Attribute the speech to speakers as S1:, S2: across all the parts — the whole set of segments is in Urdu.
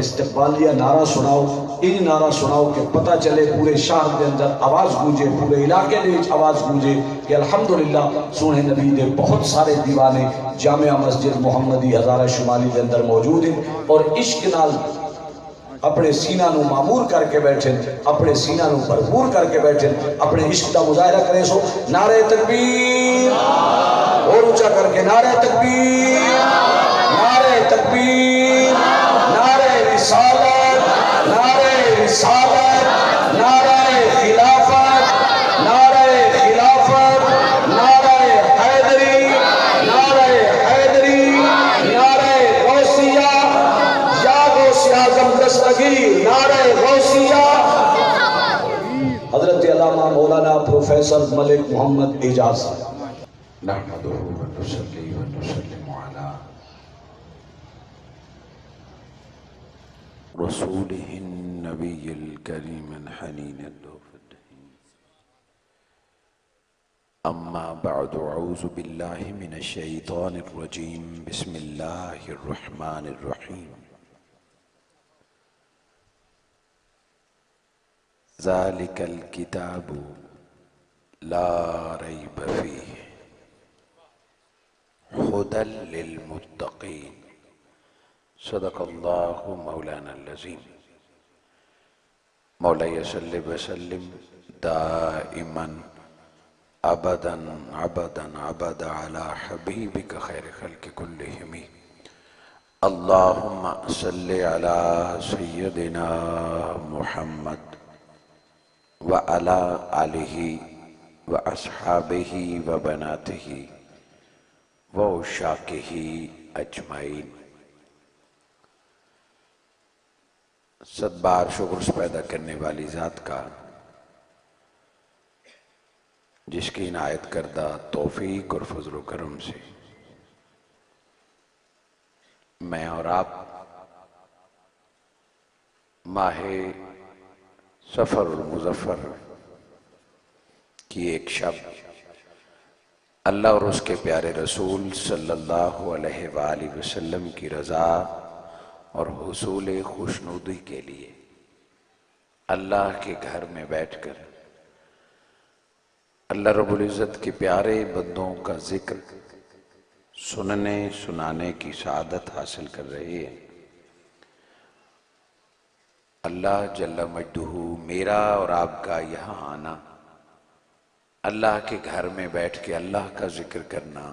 S1: استقبالیہ نعرہ سناؤ، ان نعرہ سناؤ کہ پتہ چلے پورے شہر کے اندر آواز گونجے، پورے علاقے میں آواز گونجے کہ الحمدللہ سونے نبی دے بہت سارے دیوانے جامعہ مسجد محمدی ہزارہ شمالی کے اندر موجود ہیں اور عشق نال اپنے سینہ نو معمور کر کے بیٹھے، اپنے سینہ نو بھرپور کر کے بیٹھے، اپنے عشق کا مظاہرہ کریں سو نعرہ تکبیر اور اونچا کر کے نعرہ تکبیر، نعرہ تکبیر، نعرہ رسالت، نعرہ رسالت، نعرہ خلافت، نعرہ خلافت، نعرہ حیدری، نعرہ حیدری، نعرہ غوثیہ، یا غوث اعظم دستگیر، نعرہ غوثیہ۔ حضرت علامہ مولانا پروفیسر ملک محمد اعجاز نحمدہ و نصلی و نسلم علی رسوله النبي الكريم الحنين اللطف الدهين أما بعد أعوذ بالله من الشيطان الرجيم بسم الله الرحمن الرحيم ذلك الكتاب لا ريب فيه هدى للمتقين صدق الله مولانا العظيم مولاي صل وسلم دائما ابدا ابدا على حبيبك خير خلق كلهم اللهم صل على سيدنا محمد وعلى آله وأصحابه وبناته وعشاقه أجمعين۔ صد بار شکر پیدا کرنے والی ذات کا جس کی عنایت کردہ توفیق اور فضل و کرم سے میں اور آپ ماہ سفر المظفر کی ایک شب اللہ اور اس کے پیارے رسول صلی اللہ علیہ وآلہ وسلم کی رضا اور حصول خوشنودی کے لیے اللہ کے گھر میں بیٹھ کر اللہ رب العزت کے پیارے بندوں کا ذکر سننے سنانے کی سعادت حاصل کر رہے ہیں۔ اللہ جل مجدہ میرا اور آپ کا یہاں آنا، اللہ کے گھر میں بیٹھ کے اللہ کا ذکر کرنا،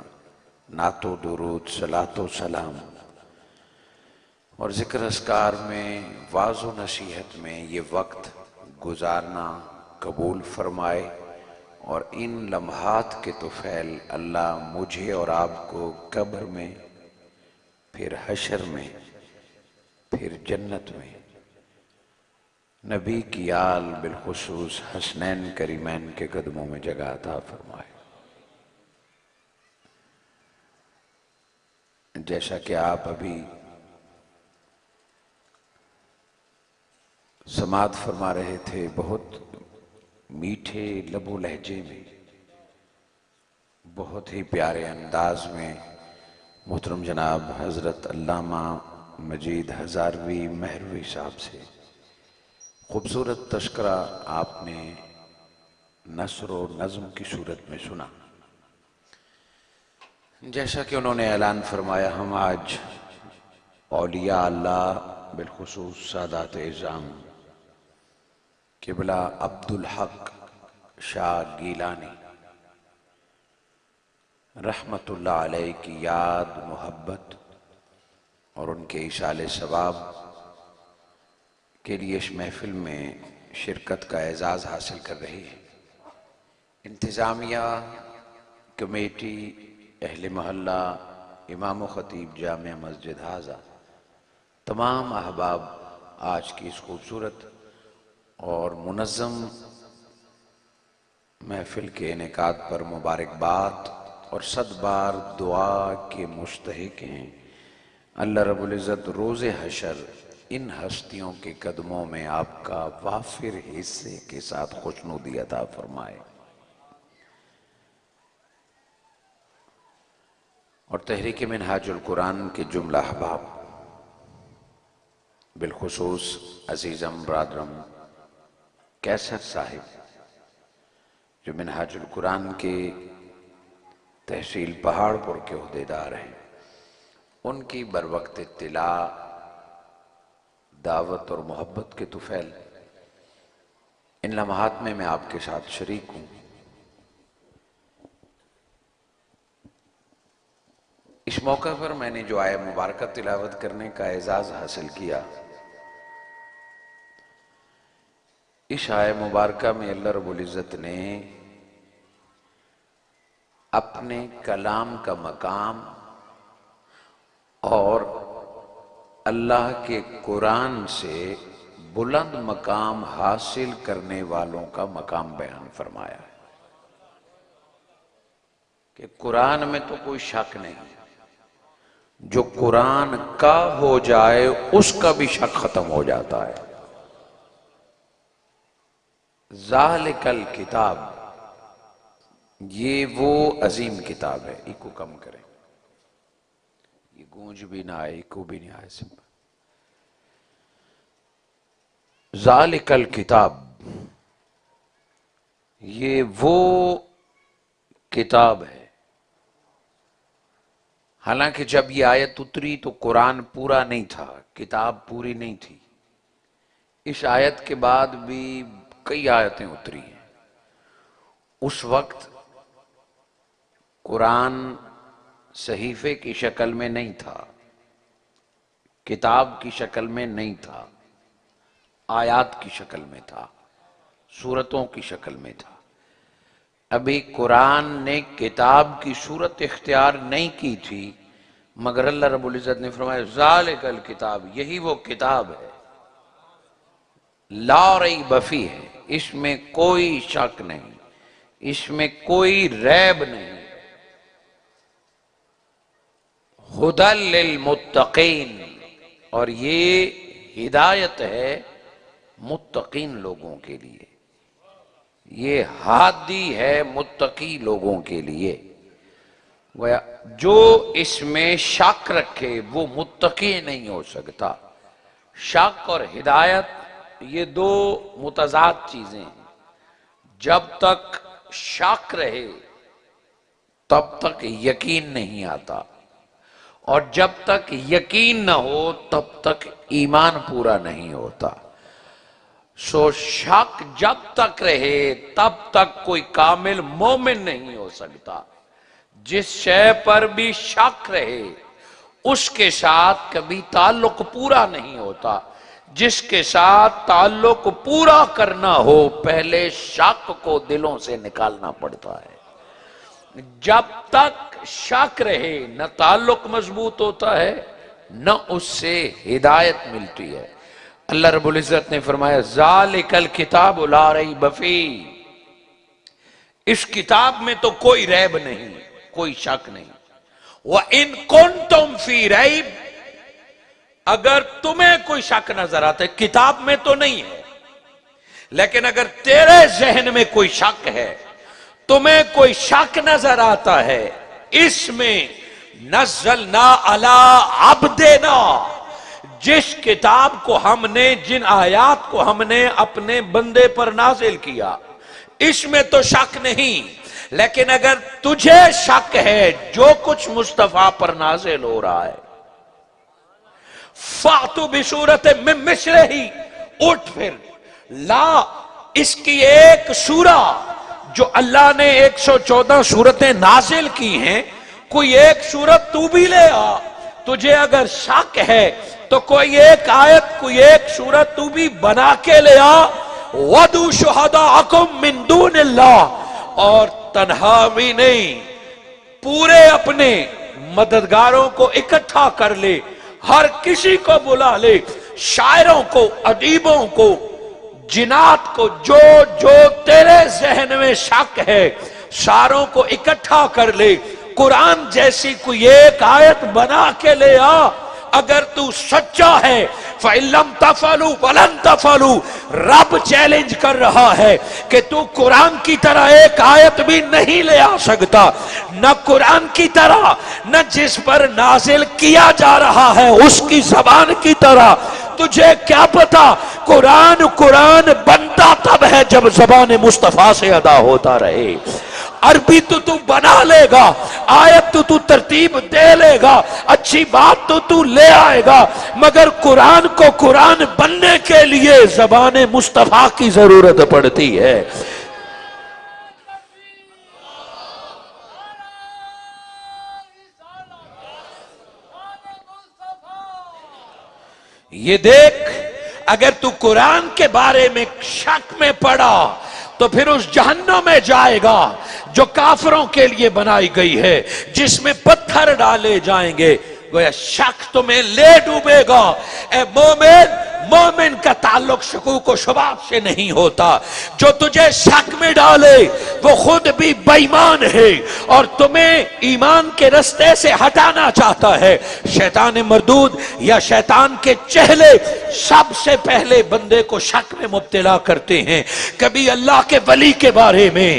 S1: نعت و درود صلاۃ و سلام اور ذکر اذکار میں واعظ و نصیحت میں یہ وقت گزارنا قبول فرمائے اور ان لمحات کے طفیل اللہ مجھے اور آپ کو قبر میں، پھر حشر میں، پھر جنت میں نبی کی آل بالخصوص حسنین کریمین کے قدموں میں جگہ عطا فرمائے۔ جیسا کہ آپ ابھی سماعت فرما رہے تھے، بہت میٹھے لب و لہجے میں، بہت ہی پیارے انداز میں محترم جناب حضرت علامہ مجید ہزاروی مہروی صاحب سے خوبصورت تذکرہ آپ نے نثر و نظم کی صورت میں سنا۔ جیسا کہ انہوں نے اعلان فرمایا، ہم آج اولیاء اللہ بالخصوص سادات اعظام قبلہ عبدالحق شاہ گیلانی رحمت اللہ علیہ کی یاد، محبت اور ان کے ایصال ثواب کے لیے اس محفل میں شرکت کا اعزاز حاصل کر رہی ہے۔ انتظامیہ، کمیٹی، اہل محلہ، امام و خطیب جامع مسجد ہاضہ، تمام احباب آج کی اس خوبصورت اور منظم محفل کے انعقاد پر مبارکباد اور صد بار دعا کے مستحق ہیں۔ اللہ رب العزت روز حشر ان ہستیوں کے قدموں میں آپ کا وافر حصے کے ساتھ خوشنودی عطا فرمائے۔ اور تحریک منہاج القرآن کے جملہ احباب
S2: بالخصوص عزیزم برادرم کیسر صاحب جو منہاج القرآن کے تحصیل پہاڑ پور کے عہدیدار ہیں، ان کی بروقت اطلاع، دعوت اور محبت کے طفیل ان لمحات میں آپ کے ساتھ شریک ہوں۔ اس موقع پر میں نے جو آیہ مبارکہ تلاوت کرنے کا اعزاز حاصل کیا، اس آیہ مبارکہ میں اللہ رب العزت نے اپنے کلام کا مقام اور اللہ کے قرآن سے بلند مقام حاصل کرنے والوں کا مقام بیان فرمایا ہے کہ قرآن میں تو کوئی شک نہیں، جو قرآن کا ہو جائے اس کا بھی شک ختم ہو جاتا ہے۔ ذالک الکتاب، یہ وہ عظیم کتاب ہے۔ ایکو کم کریں، یہ گونج بھی نہ آئے، ایکو بھی نہیں آئے سمپل۔ ذالک الکتاب، یہ وہ کتاب ہے۔ حالانکہ جب یہ آیت اتری تو قرآن پورا نہیں تھا، کتاب پوری نہیں تھی۔ اس آیت کے بعد بھی کئی آیتیں اتری ہیں۔ اس وقت قرآن صحیفے کی شکل میں نہیں تھا، کتاب کی شکل میں نہیں تھا، آیات کی شکل میں تھا، سورتوں کی شکل میں تھا۔ ابھی قرآن نے کتاب کی صورت اختیار نہیں کی تھی، مگر اللہ رب العزت نے فرمایا ذالک الکتاب، یہی وہ کتاب ہے، لا ریب فیہ، اس میں کوئی شک نہیں، اس میں کوئی ریب نہیں، ھدی للمتقین، اور یہ ہدایت ہے متقین لوگوں کے لیے، یہ ہادی ہے متقی لوگوں کے لیے۔ گویا جو اس میں شک رکھے وہ متقی نہیں ہو سکتا۔ شک اور ہدایت یہ دو متضاد چیزیں ہیں۔ جب تک شک رہے تب تک یقین نہیں آتا، اور جب تک یقین نہ ہو تب تک ایمان پورا نہیں ہوتا۔ سو شک جب تک رہے تب تک کوئی کامل مومن نہیں ہو سکتا۔ جس شے پر بھی شک رہے اس کے ساتھ کبھی تعلق پورا نہیں ہوتا۔ جس کے ساتھ تعلق پورا کرنا ہو پہلے شک کو دلوں سے نکالنا پڑتا ہے۔ جب تک شک رہے نہ تعلق مضبوط ہوتا ہے نہ اس سے ہدایت ملتی ہے۔ اللہ رب العزت نے فرمایا ذالک الکتاب لا ریب فیہ، اس کتاب میں تو کوئی ریب نہیں، کوئی شک نہیں۔ وَإِن كُنتُمْ فِي رَيْبٍ، اگر تمہیں کوئی شک نظر آتا ہے، کتاب میں تو نہیں ہے لیکن اگر تیرے ذہن میں کوئی شک ہے، تمہیں کوئی شک نظر آتا ہے، اس میں نزلنا علی عبدنا، جس کتاب کو ہم نے، جن آیات کو ہم نے اپنے بندے پر نازل کیا، اس میں تو شک نہیں، لیکن اگر تجھے شک ہے جو کچھ مصطفیٰ پر نازل ہو رہا ہے، فَأْتُوا بِسُورَةٍ مِّن مِثْلِهِ، اٹھ پھر لا اس کی ایک سورہ، جو اللہ نے 114 سورتیں نازل کی ہیں، کوئی ایک سورت تو بھی لے آ۔ تجھے اگر شک ہے تو کوئی ایک آیت، کوئی ایک سورت تو بھی بنا کے لے آ۔ وَدُوا شُهَدَاءَكُم مِّن دُونِ اللَّهِ، اور تنہا بھی نہیں، پورے اپنے مددگاروں کو اکٹھا کر لے، ہر کسی کو بلا لے، شاعروں کو، ادیبوں کو، جنات کو، جو جو تیرے ذہن میں شک ہے ساروں کو اکٹھا کر لے، قرآن جیسی کوئی ایک آیت بنا کے لے آ۔ اگر تو سچا ہے فَإِن لَمْ تَفْعَلُوا وَلَن تَفْعَلُوا، رب چیلنج کر رہا ہے کہ تو قرآن کی طرح ایک آیت بھی نہیں لے آ سکتا، نہ قرآن کی طرح، نہ جس پر نازل کیا جا رہا ہے اس کی زبان کی طرح، اب تجھے کیا پتا قرآن بنتا تب ہے جب زبان مصطفیٰ سے ادا ہوتا رہے. عربی تو بنا لے گا، آیت تو ترتیب دے لے گا، اچھی بات تو لے آئے گا، مگر قرآن کو قرآن بننے کے لیے زبان مصطفیٰ کی ضرورت پڑتی ہے. یہ دیکھ، اگر تو قرآن کے بارے میں شک میں پڑا تو پھر اس جہنم میں جائے گا جو کافروں کے لیے بنائی گئی ہے، جس میں پتھر ڈالے جائیں گے. گویا شک تمہیں لے ڈوبے گا. اے مومن کا تعلق شکوک و شبہات سے نہیں ہوتا. جو تجھے شک میں ڈالے وہ خود بھی بے ایمان ہے اور تمہیں ایمان کے رستے سے ہٹانا چاہتا ہے. شیطان مردود یا شیطان کے چہلے سب سے پہلے بندے کو شک میں مبتلا کرتے ہیں. کبھی اللہ کے ولی کے بارے میں،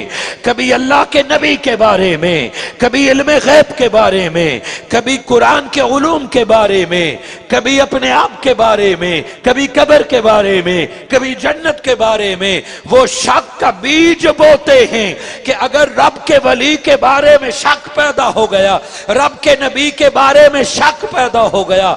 S2: کبھی اللہ کے نبی کے بارے میں، کبھی علم غیب کے بارے میں، کبھی قرآن کے علوم کے بارے میں، کبھی اپنے آپ کے بارے میں، کبھی قبر کے بارے میں، کبھی جنت کے بارے میں. وہ شک کا بیج بوتے ہیں کہ اگر رب کے ولی کے بارے میں شک پیدا ہو گیا، رب کے نبی کے بارے میں شک پیدا ہو گیا،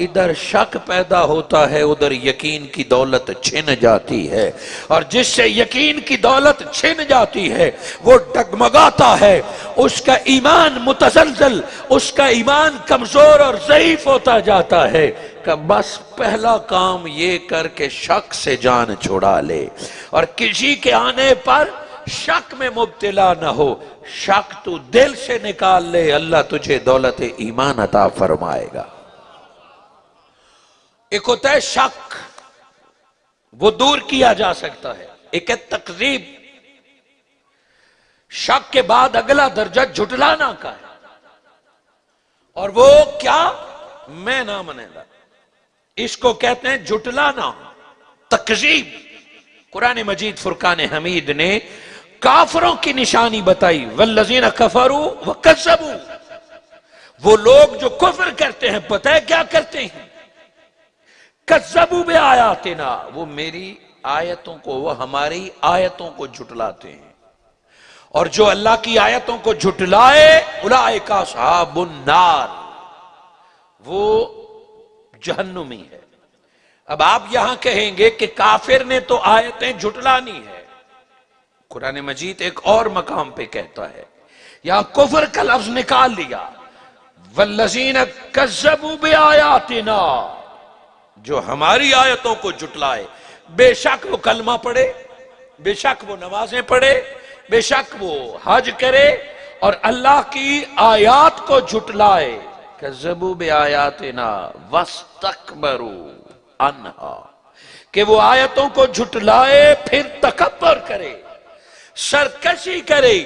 S2: ادھر شک پیدا ہوتا ہے ادھر یقین کی دولت چھن جاتی ہے. اور جس سے یقین کی دولت چھن جاتی ہے وہ ڈگمگاتا ہے، اس کا ایمان متزلزل، اس کا ایمان کمزور اور ضعیف ہوتا جاتا ہے. کہ بس پہلا کام یہ کر کے شک سے جان چھڑا لے اور کسی کے آنے پر شک میں مبتلا نہ ہو. شک تو دل سے نکال لے، اللہ تجھے دولت ایمان عطا فرمائے گا. ایک ہوتا ہے شک، وہ دور کیا جا سکتا ہے. ایک ہے تکذیب. شک کے بعد اگلا درجہ جھٹلانا کا ہے، اور وہ کیا؟ میں نہ منے گا. اس کو کہتے ہیں جھٹلانا، تکذیب. قرآن مجید فرقان حمید نے کافروں کی نشانی بتائی. والذین کفروا وکذبوا. وہ لوگ جو کفر کرتے ہیں پتہ ہے کیا کرتے ہیں؟ کذبوا بآیاتنا، وہ میری آیتوں کو، وہ ہماری آیتوں کو جھٹلاتے ہیں. اور جو اللہ کی آیتوں کو جھٹلائے اولئک اصحاب النار، وہ جہنمی ہے. اب آپ یہاں کہیں گے کہ کافر نے تو آیتیں جھٹلانی ہے. قرآن مجید ایک اور مقام پہ کہتا ہے، یہاں کفر کا لفظ نکال لیا. والذین کذبوا بآیاتنا، جو ہماری آیتوں کو جھٹلائے. بے شک وہ کلمہ پڑھے، بے شک وہ نمازیں پڑھے، بے شک وہ حج کرے، اور اللہ کی آیات کو جھٹلائے. کذبوا بآیاتنا واستکبروا عنہا، کہ وہ آیتوں کو جھٹلائے پھر تکبر کرے، سرکشی کرے.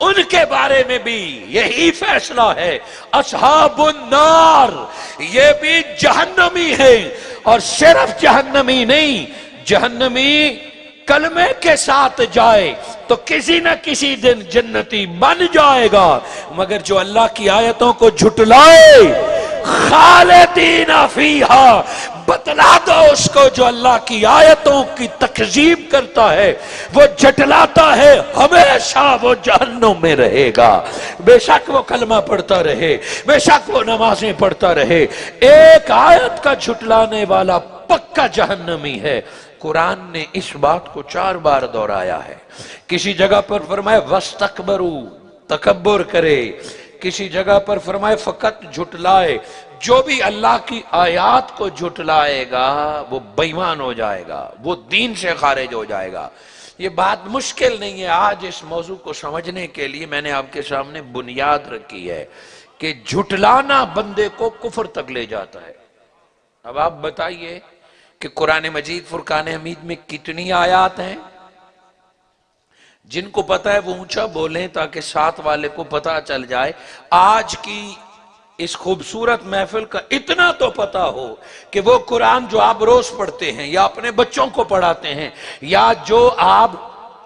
S2: ان کے بارے میں بھی یہی فیصلہ ہے، اصحاب النار، یہ بھی جہنمی ہے. اور صرف جہنمی نہیں، جہنمی کلمے کے ساتھ جائے تو کسی نہ کسی دن جنتی بن جائے گا، مگر جو اللہ کی آیتوں کو جھٹلائے خالدین فیہا، بتلا دو اس کو جو اللہ کی آیتوں کی تکذیب کرتا ہے، وہ جھٹلاتا ہے، ہمیشہ وہ جہنم میں رہے گا. بے شک وہ کلمہ پڑھتا رہے، بے شک وہ نمازیں پڑھتا رہے، ایک آیت کا جھٹلانے والا پکا جہنمی ہے. قرآن نے اس بات کو 4 بار دہرایا ہے. کسی جگہ پر فرمایا واستکبروا، تکبر کرے. کسی جگہ پر فرمائے فقط جھٹلائے. جو بھی اللہ کی آیات کو جھٹلائے گا وہ بے ایمان ہو جائے گا، وہ دین سے خارج ہو جائے گا. یہ بات مشکل نہیں ہے. آج اس موضوع کو سمجھنے کے لیے میں نے آپ کے سامنے بنیاد رکھی ہے کہ جھٹلانا بندے کو کفر تک لے جاتا ہے. اب آپ بتائیے کہ قرآن مجید فرقان حمید میں کتنی آیات ہیں؟ جن کو پتا ہے وہ اونچا بولیں تاکہ ساتھ والے کو پتا چل جائے. آج کی اس خوبصورت محفل کا اتنا تو پتا ہو کہ وہ قرآن جو آپ روز پڑھتے ہیں یا اپنے بچوں کو پڑھاتے ہیں یا جو آپ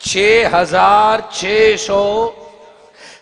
S2: 6600।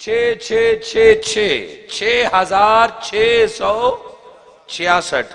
S2: 6666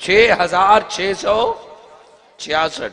S2: 6666।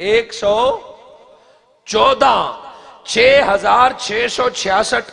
S2: 114। 6666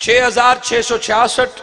S2: 6666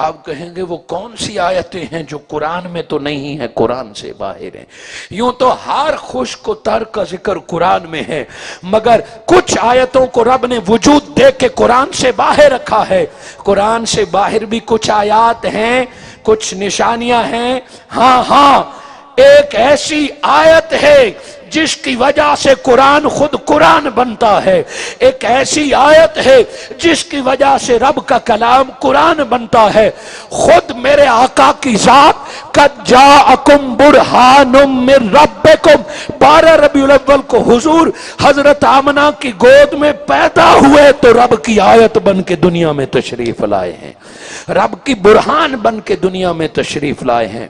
S3: آپ کہیں گے وہ کون سی آیتیں ہیں جو قرآن میں تو نہیں ہیں، قرآن سے باہر ہیں؟ یوں تو ہر خشک و تر کا ذکر قرآن میں ہے، مگر کچھ آیتوں کو رب نے وجود دے کے قرآن سے باہر رکھا ہے۔ قرآن سے باہر بھی کچھ آیات ہیں، کچھ نشانیاں ہیں۔ ہاں ایک ایسی آیت ہے جس کی وجہ سے قرآن خود قرآن بنتا ہے، ایک ایسی آیت ہے جس کی وجہ سے رب کا کلام قرآن بنتا ہے۔ خود میرے آقا کی ذات قد جاءکم برہان من ربکم، 12 ربیع الاول کو حضور حضرت آمنہ کی گود میں پیدا ہوئے تو رب کی آیت بن کے دنیا میں تشریف لائے ہیں، رب کی برہان بن کے دنیا میں تشریف لائے ہیں۔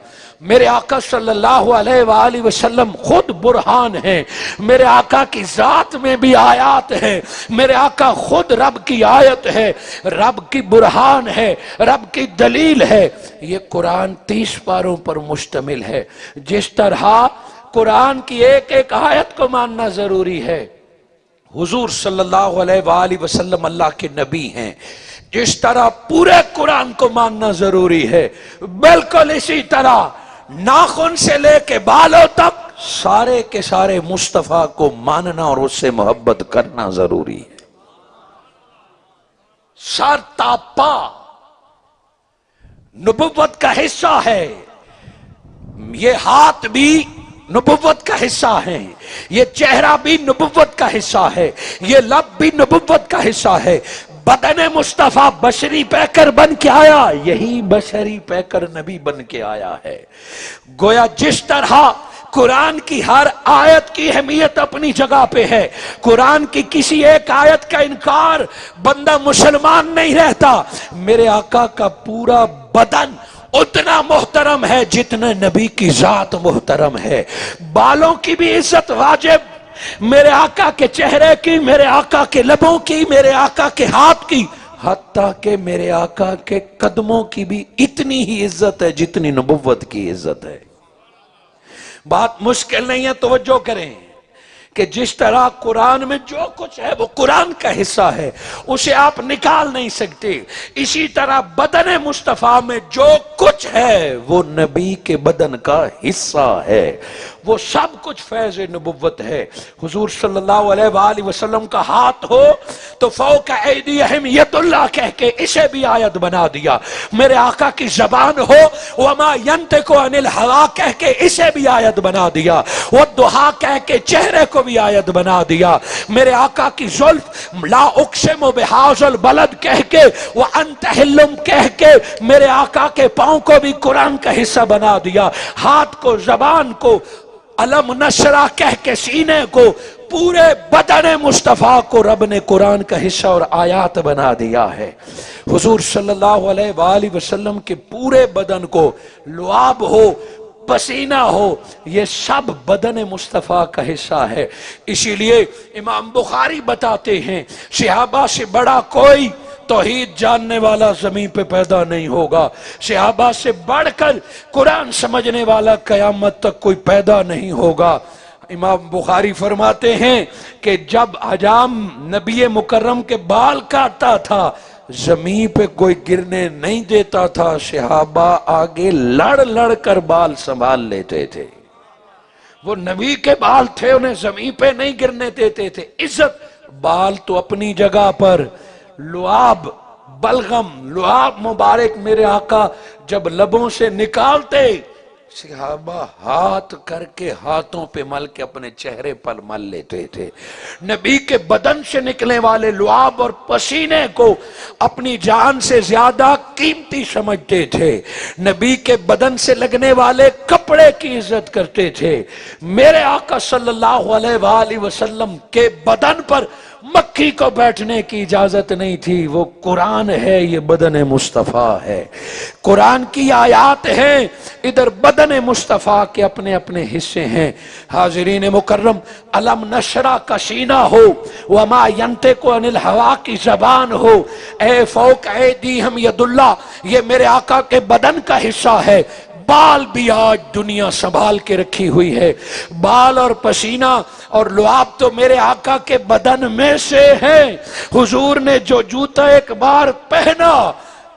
S3: میرے آقا صلی اللہ علیہ وآلہ وسلم خود برہان ہیں، میرے آقا کی ذات میں بھی آیات ہیں، میرے آقا خود رب کی آیت ہے، رب کی برہان ہے، رب کی دلیل ہے۔ یہ قرآن 30 پاروں پر مشتمل ہے۔ جس طرح قرآن کی ایک ایک آیت کو ماننا ضروری ہے، حضور صلی اللہ علیہ وآلہ وسلم اللہ کے نبی ہیں، جس طرح پورے قرآن کو ماننا ضروری ہے، بالکل اسی طرح ناخن سے لے کے بالوں تک سارے کے سارے مصطفیٰ کو ماننا اور اس سے محبت کرنا ضروری ہے۔ سر تا پا نبوت کا حصہ ہے، یہ ہاتھ بھی نبوت کا حصہ ہے، یہ چہرہ بھی نبوت کا حصہ ہے، یہ لب بھی نبوت کا حصہ ہے۔ بدن مصطفیٰ بشری پیکر بن کے آیا، یہی بشری پیکر نبی بن کے آیا ہے۔ گویا جس طرح قرآن کی ہر آیت کی اہمیت اپنی جگہ پہ ہے، قرآن کی کسی ایک آیت کا انکار بندہ مسلمان نہیں رہتا، میرے آقا کا پورا بدن اتنا محترم ہے جتنا نبی کی ذات محترم ہے۔ بالوں کی بھی عزت واجب، میرے آقا کے چہرے کی، میرے آقا کے لبوں کی، میرے آقا کے ہاتھ کی، حتیٰ کہ میرے آقا کے قدموں کی بھی اتنی ہی عزت ہے جتنی نبوت کی عزت ہے۔ بات مشکل نہیں ہے، توجہ کریں کہ جس طرح قرآن میں جو کچھ ہے وہ قرآن کا حصہ ہے، اسے آپ نکال نہیں سکتے، اسی طرح بدن مصطفیٰ میں جو کچھ ہے وہ نبی کے بدن کا حصہ ہے، وہ سب کچھ فیض نبوت ہے۔ حضور صلی اللہ علیہ وآلہ وسلم کا ہاتھ ہو تو فوق ایدیہم ید اللہ کہہ کے اسے بھی آیت بنا دیا، میرے آقا کی زبان ہو وما ینطق عن الہوا کہہ کے اسے بھی آیت بنا دیا، والضحیٰ کہہ کے چہرے کو بھی آیت بنا دیا، میرے آقا کی زلف لا اقسم بہذا البلد کہہ کے وانت حل کہہ کے میرے آقا کے پاؤں کو بھی قرآن کا حصہ بنا دیا، ہاتھ کو، زبان کو، علم نشرہ کہہ کے سینے کو، پورے بدن مصطفیٰ کو رب نے قرآن کا حصہ اور آیات بنا دیا ہے۔ حضور صلی اللہ علیہ وآلہ وسلم کے پورے بدن کو، لعاب ہو، پسینہ ہو، یہ سب بدن مصطفیٰ کا حصہ ہے۔ اسی لیے امام بخاری بتاتے ہیں صحابہ سے بڑا کوئی توحید جاننے والا زمین پہ پیدا نہیں ہوگا، صحابہ سے بڑھ کر قرآن سمجھنے والا قیامت تک کوئی پیدا نہیں ہوگا۔ امام بخاری فرماتے ہیں کہ جب حجام نبی مکرم کے بال کاٹتا تھا زمین پہ کوئی گرنے نہیں دیتا تھا، صحابہ آگے لڑ لڑ کر بال سنبھال لیتے تھے، وہ نبی کے بال تھے، انہیں زمین پہ نہیں گرنے دیتے تھے۔ عزت بال تو اپنی جگہ پر، لعاب، بلغم، لعاب مبارک میرے آقا جب لبوں سے نکالتے صحابہ ہاتھ کر کے ہاتھوں پہ مل کے اپنے چہرے پر مل لیتے تھے۔ نبی کے بدن سے نکلنے والے لعاب اور پسینے کو اپنی جان سے زیادہ قیمتی سمجھتے تھے، نبی کے بدن سے لگنے والے کپڑے کی عزت کرتے تھے۔ میرے آقا صلی اللہ علیہ وآلہ وسلم کے بدن پر مکھی کو بیٹھنے کی اجازت نہیں تھی، وہ قرآن ہے، یہ بدن مصطفیٰ ہے، قرآن کی آیات ہیں، ادھر بدن مصطفیٰ کے اپنے اپنے حصے ہیں۔ حاضرین مکرم، علم نشرہ کا سینہ ہو، وما ینطق عن الہوا کی زبان ہو، اے فوق ایدیہم ید اللہ، یہ میرے آقا کے بدن کا حصہ ہے۔ بال بھی آج دنیا سنبھال کے رکھی ہوئی ہے، بال اور پسینہ اور لعاب تو میرے آقا کے بدن میں سے ہے۔ حضور نے جو جوتا ایک بار پہنا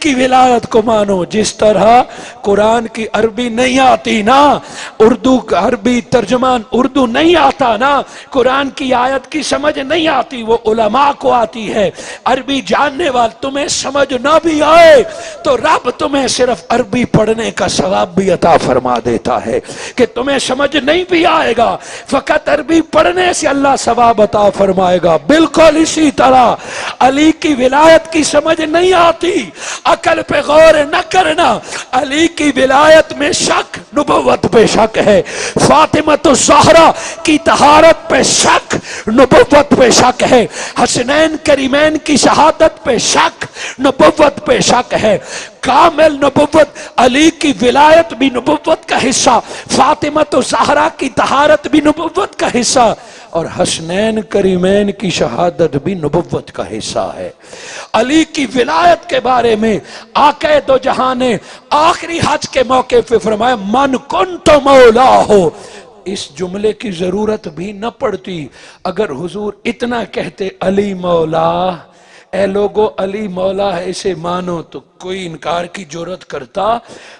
S3: کی ولایت کو مانو. جس طرح قرآن کی عربی نہیں آتی نا، اردو عربی ترجمان اردو نہیں آتا نا، قرآن کی آیت کی سمجھ نہیں آتی، وہ علماء کو آتی ہے. عربی جاننے والے تمہیں سمجھ نہ بھی آئے تو رب تمہیں صرف عربی پڑھنے کا ثواب بھی عطا فرما دیتا ہے. کہ تمہیں سمجھ نہیں بھی آئے گا، فقط عربی پڑھنے سے اللہ ثواب عطا فرمائے گا. بالکل اسی طرح علی کی ولایت کی سمجھ نہیں آتی، عقل پہ غور نہ کرنا. علی کی ولایت میں شک، نبوت پہ شک ہے. فاطمہ الزہرا کی طہارت پہ شک، نبوت پہ شک ہے. حسنین کریمین کی شہادت پہ شک، نبوت پہ شک ہے. کامل نبوت، علی کی ولایت بھی نبوت کا حصہ، فاطمہ الزہرا کی طہارت بھی نبوت کا حصہ، اور حسنین کریمین کی شہادت بھی نبوت کا حصہ ہے. علی کی ولایت کے بارے میں آقا دو جہاں نے آخری حج کے موقع پہ فرمایا من کنت مولا ہو. اس جملے کی ضرورت بھی نہ پڑتی اگر حضور اتنا کہتے علی مولا. اے لوگو علی مولا ہے اسے مانو تو کوئی انکار کی جرات کرتا؟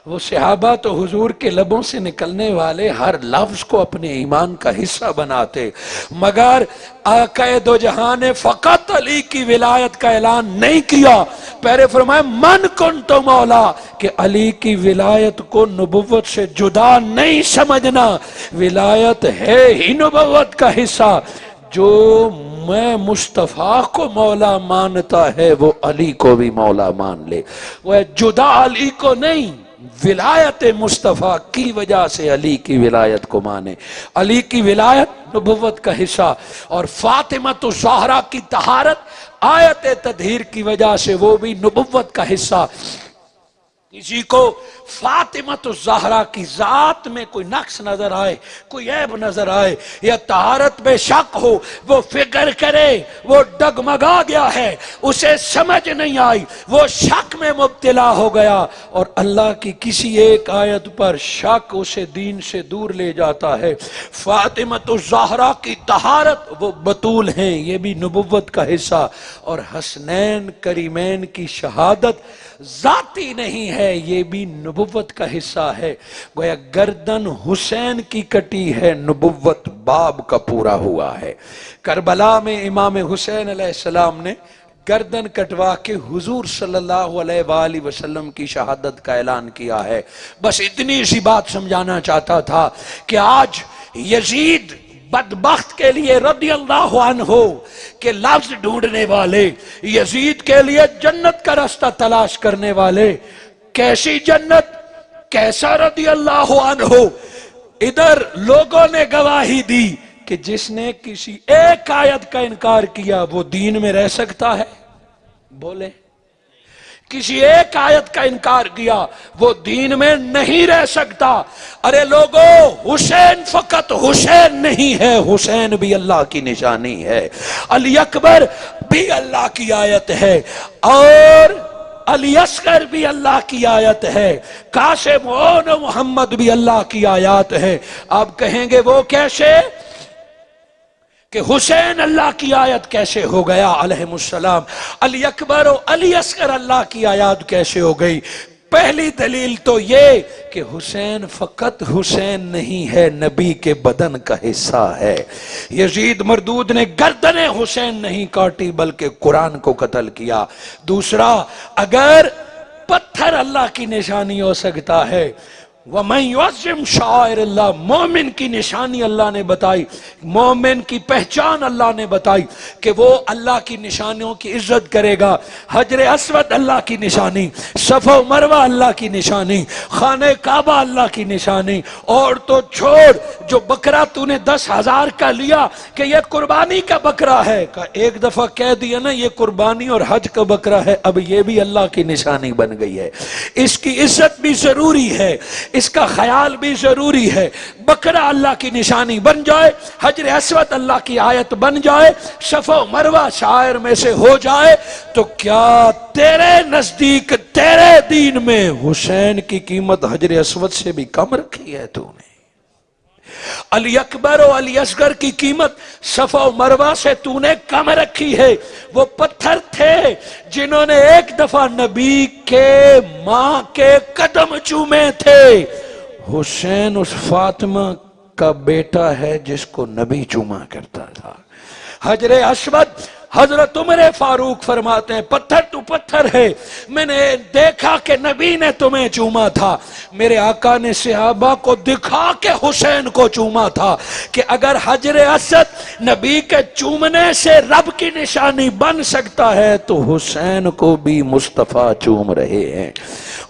S3: وہ صحابہ تو حضور کے لبوں سے نکلنے والے ہر لفظ کو اپنے ایمان کا حصہ بناتے، مگر آقا دو جہاں نے فقط علی کی ولایت کا اعلان نہیں کیا. پہلے فرمایا من کنت مولا، کہ علی کی ولایت کو نبوت سے جدا نہیں سمجھنا. ولایت ہے ہی نبوت کا حصہ. جو میں مصطفیٰ کو مولا مانتا ہے وہ علی کو بھی مولا مان لے. وہ جدا علی کو نہیں، ولایت مصطفیٰ کی وجہ سے علی کی ولایت کو مانے. علی کی ولایت نبوت کا حصہ، اور فاطمہ الزہرا کی طہارت آیت تطہیر کی وجہ سے وہ بھی نبوت کا حصہ. کسی کو فاطمہ الزہرا کی ذات میں کوئی نقص نظر آئے، کوئی عیب نظر آئے، یا طہارت میں شک ہو، وہ فکر کرے وہ ڈگمگا گیا ہے، اسے سمجھ نہیں آئی، وہ شک میں مبتلا ہو گیا، اور اللہ کی کسی ایک آیت پر شک اسے دین سے دور لے جاتا ہے. فاطمہ الزہرا کی طہارت وہ بطول ہیں، یہ بھی نبوت کا حصہ. اور حسنین کریمین کی شہادت ذاتی نہیں ہے، یہ بھی نبوت کا حصہ ہے. گویا گردن حسین کی کٹی ہے، نبوت باب کا پورا ہوا ہے. کربلا میں امام حسین علیہ السلام نے گردن کٹوا کے حضور صلی اللہ علیہ وآلہ وسلم کی شہادت کا اعلان کیا ہے. بس اتنی سی بات سمجھانا چاہتا تھا کہ آج یزید بدبخت کے لیے رضی اللہ عنہ کے لفظ ڈھونڈنے والے، یزید کے لیے جنت کا راستہ تلاش کرنے والے، کیسی جنت، کیسا رضی اللہ عنہ، ادھر لوگوں نے گواہی دی کہ جس نے کسی ایک آیت کا انکار کیا وہ دین میں رہ سکتا ہے؟ بولے. کسی ایک آیت کا انکار کیا وہ دین میں نہیں رہ سکتا. ارے لوگو، حسین فقط حسین نہیں ہے، حسین بھی اللہ کی نشانی ہے، علی اکبر بھی اللہ کی آیت ہے، اور علی اصغر بھی اللہ کی آیت ہے، قاسم و محمد بھی اللہ کی آیات ہے. آپ کہیں گے وہ کیسے کہ حسین اللہ کی آیت کیسے ہو گیا علیہ السلام، علی اکبر و علی اصغر اللہ کی آیات کیسے ہو گئی؟ پہلی دلیل تو یہ کہ حسین فقط حسین نہیں ہے، نبی کے بدن کا حصہ ہے. یزید مردود نے گردن حسین نہیں کاٹی بلکہ قرآن کو قتل کیا. دوسرا، اگر پتھر اللہ کی نشانی ہو سکتا ہے، وَمَن يُعَظِّمْ شَعَائِرَ اللَّهِ، مومن کی نشانی اللہ نے بتائی، مومن کی پہچان اللہ نے بتائی کہ وہ اللہ کی نشانیوں کی عزت کرے گا. حجر اسود اللہ کی نشانی، صفا و مروہ اللہ کی نشانی، خانہ کعبہ اللہ کی نشانی. اور تو چھوڑ، جو بکرا تو نے 10,000 کا لیا کہ یہ قربانی کا بکرا ہے، کہ ایک دفعہ کہہ دیا نا یہ قربانی اور حج کا بکرا ہے، اب یہ بھی اللہ کی نشانی بن گئی ہے. اس کی عزت بھی ضروری ہے، اس کا خیال بھی ضروری ہے. بکرا اللہ کی نشانی بن جائے، حجر اسود اللہ کی آیت بن جائے، صفا و مروہ شعائر میں سے ہو جائے، تو کیا تیرے نزدیک تیرے دین میں حسین کی قیمت حجر اسود سے بھی کم رکھی ہے تو نے؟ علی اکبر و علی اصغر کی قیمت صفا و مروہ سے تو نے کم رکھی ہے. وہ پتھر تھے جنہوں نے ایک دفعہ نبی کے ماں کے قدم چومے تھے. حسین اس فاطمہ کا بیٹا ہے جس کو نبی چوما کرتا تھا. حجر اسود حضرت عمر فاروق فرماتے ہیں پتھر تو پتھر ہے، میں نے دیکھا کہ نبی نے تمہیں چوما تھا. میرے آقا نے صحابہ کو دکھا کے حسین کو چوما تھا کہ اگر حجر اسود نبی کے چومنے سے رب کی نشانی بن سکتا ہے تو حسین کو بھی مصطفیٰ چوم رہے ہیں.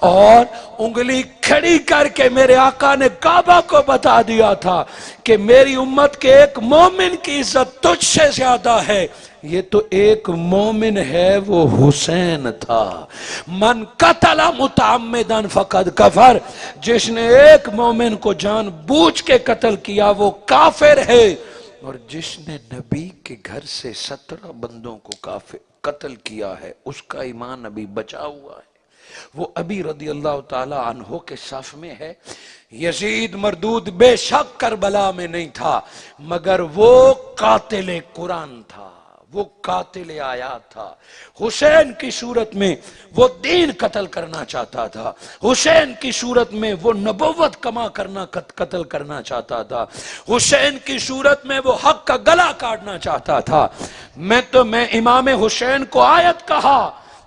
S3: اور انگلی کھڑی کر کے میرے آقا نے کعبہ کو بتا دیا تھا کہ میری امت کے ایک مومن کی عزت تجھ سے زیادہ ہے. یہ تو ایک مومن ہے، وہ حسین تھا. من قتل متعمدا فقد کفر، جس نے ایک مومن کو جان بوجھ کے قتل کیا وہ کافر ہے. اور جس نے نبی کے گھر سے 17 بندوں کو قتل کیا ہے اس کا ایمان ابھی بچا ہوا ہے. وہ ابھی رضی اللہ تعالی عنہ کے صف میں ہے. یزید مردود بے شک کربلا میں نہیں تھا، مگر وہ قاتل قرآن تھا، وہ قاتل آیات تھا. حسین کی صورت میں وہ دین قتل کرنا چاہتا تھا، حسین کی صورت میں وہ نبوت کما کرنا قتل کرنا چاہتا تھا، حسین کی صورت میں وہ حق کا گلا کاٹنا چاہتا تھا. میں امام حسین کو آیت کہا.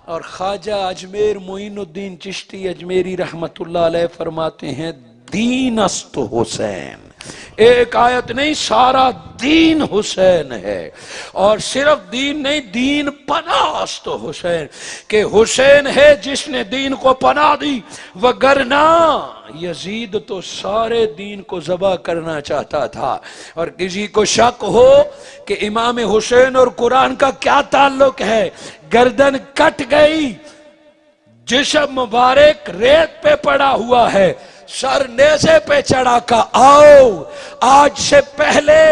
S3: اور خواجہ اجمیر معین الدین چشتی اجمیری رحمت اللہ علیہ فرماتے ہیں دین است حسین. ایک آیت نہیں، سارا دین حسین ہے. اور صرف دین نہیں، دین پناہ است حسین، کہ حسین ہے جس نے دین کو پناہ دی. وگرنہ یزید تو سارے دین کو ذبح کرنا چاہتا تھا. اور کسی کو شک ہو کہ امام حسین اور قرآن کا کیا تعلق ہے، گردن کٹ گئی، جسم مبارک ریت پہ پڑا ہوا ہے، سر نیزے پہ چڑھا کا آؤ آج سے پہلے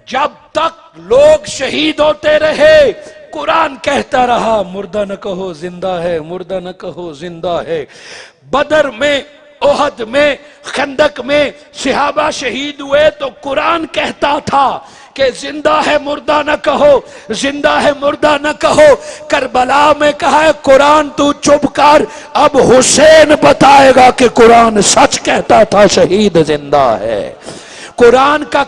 S3: جب تک لوگ شہید ہوتے رہے قرآن کہتا رہا مردہ نہ کہو زندہ ہے، مردہ نہ کہو زندہ ہے. بدر میں، احد میں، خندق میں صحابہ شہید ہوئے تو قرآن کہتا تھا کہ زندہ ہے مردہ نہ کہو، زندہ ہے مردہ نہ کہو. کربلا میں کہا ہے قرآن تو چپ کر، اب حسین بتائے گا کہ قرآن سچ کہتا تھا شہید زندہ ہے. قرآن کا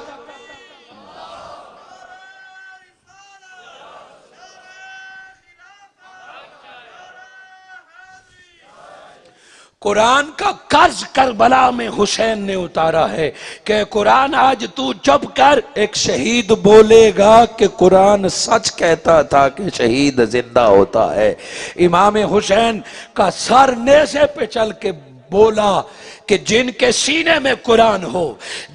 S3: قرآن کا قرض کربلا میں حسین نے اتارا ہے کہ قرآن آج تو چپ کر، ایک شہید بولے گا کہ قرآن سچ کہتا تھا کہ شہید زندہ ہوتا ہے. امام حسین کا سر نیزے پہ چل کے بولا کہ جن کے سینے میں قرآن ہو،